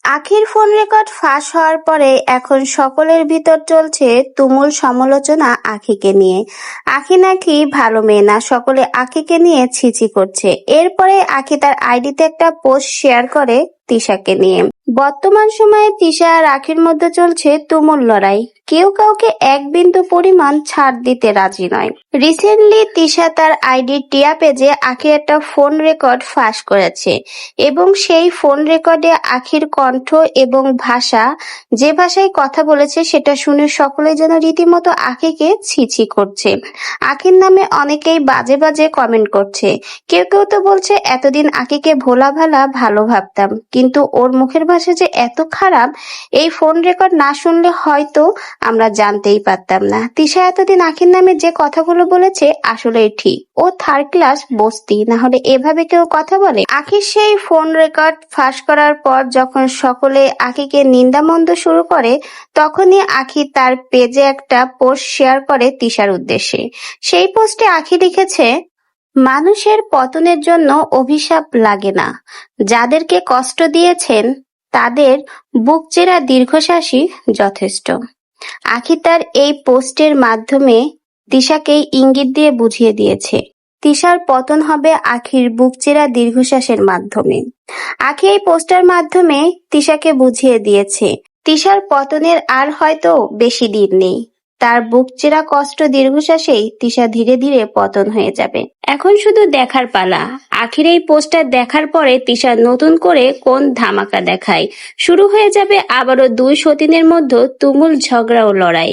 আখির phone record ফাঁস হওয়ার পরে এখন সকলের ভিতর চলছে তুমুল সমালোচনা আখিকে নিয়ে। আখি নাকি ভালো মেয়ে না, সকলে আখিকে নিয়ে ছিছি করছে। এরপরে আখি তার আইডিতে একটা পোস্ট শেয়ার করে তিশাকে নিয়ে। বর্তমান সময়ে তিশা আর আখির মধ্যে চলছে তুমুল লড়াই, কেউ কাউকে এক বিন্দু পরিমাণ ছাড় দিতে রাজি নয়। রিসেন্টলি তিশা তার আইডি টিয়া পেজে আখির একটা ফোন রেকর্ড ফাঁস করেছে এবং সেই ফোন রেকর্ডে আখির কণ্ঠ এবং ভাষা, যে ভাষায় কথা বলেছে সেটা শুনে সকলে যেন রীতিমতো আখিকে ছিছি করছে। আখির নামে অনেকেই বাজে বাজে কমেন্ট করছে। কেউ কেউ তো বলছে এতদিন আখিকে ভোলা ভালা ভালো ভাবতাম, কিন্তু ওর মুখের ভাষা যে এত খারাপ, এই ফোন রেকর্ড না শুনলে হয়তো আমরা জানতেই পারতাম না। তিশা এতদিন আখির নামে যে কথাগুলো বলেছে আসলেই ঠিক। ও থার্ড ক্লাস বস্তি, না হলে এভাবে কেউ কথা বলে? আখির সেই ফোন রেকর্ড ফাঁস করার পর যখন সকলে আখিকে নিন্দামন্দ শুরু করে, তখনই আখি তার পেজে একটা পোস্ট শেয়ার করে তিশার উদ্দেশ্যে। সেই পোস্টে আখি লিখেছে, মানুষের পতনের জন্য অভিশাপ লাগে না, যাদেরকে কষ্ট দিয়েছেন তাদের বুকচেরা দীর্ঘশ্বাসই যথেষ্ট। আখি তার এই পোস্টের মাধ্যমে তিশাকে ইঙ্গিত দিয়ে বুঝিয়ে দিয়েছে, তিশার পতন হবে আখির বুকচেরা দীর্ঘশ্বাসের মাধ্যমে। আখি এই পোস্টার মাধ্যমে তিশাকে বুঝিয়ে দিয়েছে, তিশার পতনের আর হয়তো বেশি দিন নেই। তার বুকচেরা কষ্ট দীর্ঘশ্বাসেই তিশা ধীরে ধীরে পতন হয়ে যাবে। এখন শুধু দেখার পালা, আখির এই পোস্টার দেখার পরে তিশা নতুন করে কোন ধামাকা দেখায়। শুরু হয়ে যাবে আবারও দুই সতীনের মধ্যে তুমুল ঝগড়া ও লড়াই।